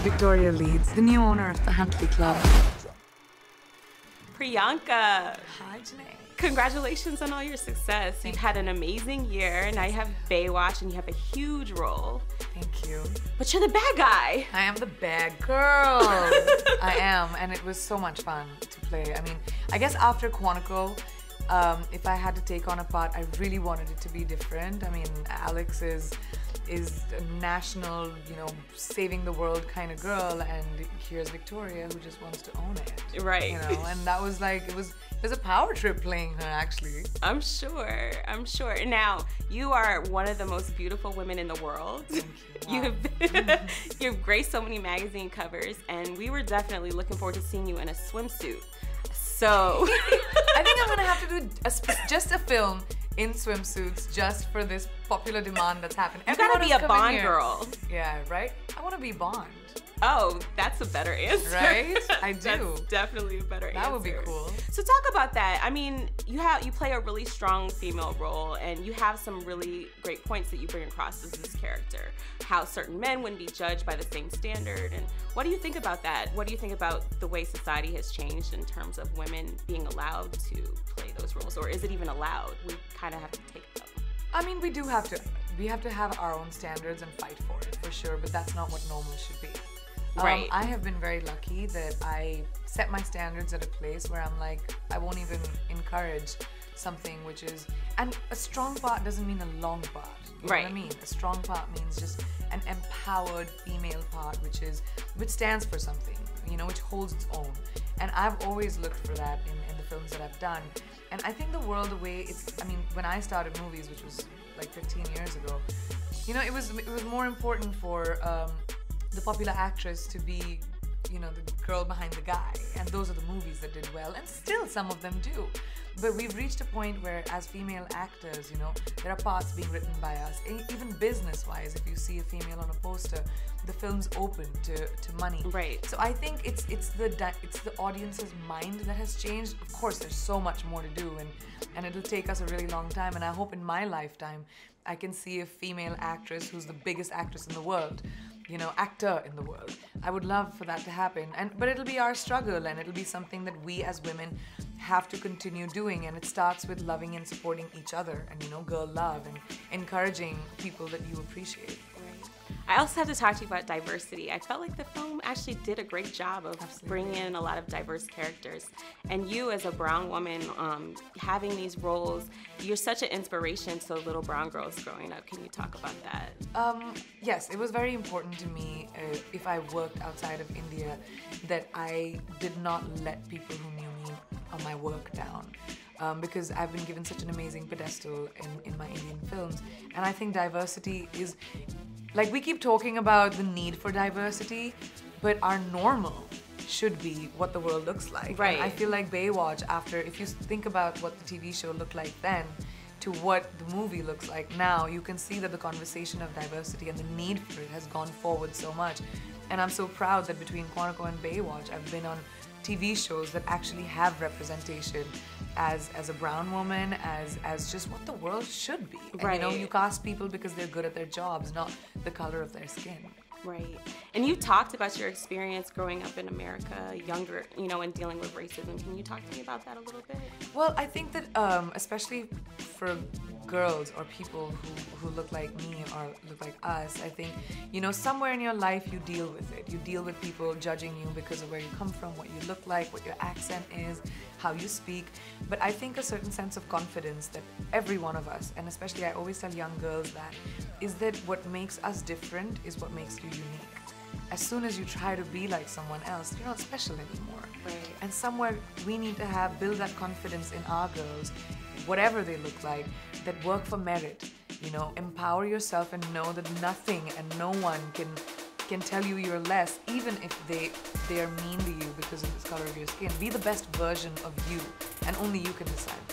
Victoria Leeds, the new owner of the Huntley Club. Priyanka. Hi, Janae. Congratulations on all your success. You've had an amazing year. Now you have Baywatch and you have a huge role. Thank you. But you're the bad guy. I am the bad girl. I am, and it was so much fun to play. I mean, I guess after Quantico, if I had to take on a part, I really wanted it to be different. I mean, Alex is a national, you know, saving the world kind of girl, and here's Victoria who just wants to own it. Right. You know, and that was like, it was a power trip playing her, actually. I'm sure. Now, you are one of the most beautiful women in the world. Thank you. Wow. You've graced so many magazine covers, and we were definitely looking forward to seeing you in a swimsuit. So I think I'm gonna have to do just a film in swimsuits just for this popular demand that's happened. You gotta be a Bond girl. Yeah, right? I wanna be Bond. Oh, that's a better answer. Right? I do. That's definitely a better answer. That would be cool. So talk about that. I mean, you play a really strong female role, and you have some really great points that you bring across as this character. How certain men wouldn't be judged by the same standard, and what do you think about that? What do you think about the way society has changed in terms of women being allowed to play those roles, or is it even allowed? We kind of have to take them. I mean, we have to have our own standards and fight for it, for sure, but that's not what normal should be. Right. I have been very lucky that I set my standards at a place where I'm like, I won't even encourage something which is, and a strong part doesn't mean a long part. You know what I mean? A strong part means just an empowered female part, which stands for something, you know, which holds its own. And I've always looked for that in the films that I've done. And I think the world, the way I mean, when I started movies, which was like 15 years ago, you know, it was more important for the popular actress to be, you know, the girl behind the guy, and those are the movies that did well, and still some of them do. But we've reached a point where, as female actors, you know, there are parts being written by us. Even business-wise, if you see a female on a poster, the film's open to money. Right. So I think it's the audience's mind that has changed. Of course, there's so much more to do, and it'll take us a really long time. And I hope in my lifetime, I can see a female actress who's the biggest actress in the world, you know, actor in the world. I would love for that to happen, but it'll be our struggle, and it'll be something that we as women have to continue doing, and it starts with loving and supporting each other, and, you know, girl love, and encouraging people that you appreciate. I also have to talk to you about diversity. I felt like the film actually did a great job of bringing in a lot of diverse characters. And you, as a brown woman, having these roles, you're such an inspiration to little brown girls growing up. Can you talk about that? Yes, it was very important to me, if I worked outside of India, that I did not let people who knew me on my work down. Because I've been given such an amazing pedestal in my Indian films. And I think diversity is, like, we keep talking about the need for diversity, but our normal should be what the world looks like. Right. And I feel like Baywatch, if you think about what the TV show looked like then to what the movie looks like now, you can see that the conversation of diversity and the need for it has gone forward so much. And I'm so proud that between Quantico and Baywatch, I've been on TV shows that actually have representation as a brown woman, as just what the world should be. And, you know, you cast people because they're good at their jobs, not the color of their skin. Right. And you talked about your experience growing up in America, younger, you know, and dealing with racism. Can you talk to me about that a little bit? Well, I think that especially for girls or people who look like me or look like us, I think, you know, somewhere in your life you deal with it. You deal with people judging you because of where you come from, what you look like, what your accent is, how you speak. But I think a certain sense of confidence that every one of us, and especially I always tell young girls that, is that what makes us different is what makes you unique. As soon as you try to be like someone else, you're not special anymore. Right. And somewhere we need to build that confidence in our girls, whatever they look like, that work for merit. You know, empower yourself and know that nothing and no one can tell you you're less, even if they are mean to you because of the color of your skin. Be the best version of you, and only you can decide that.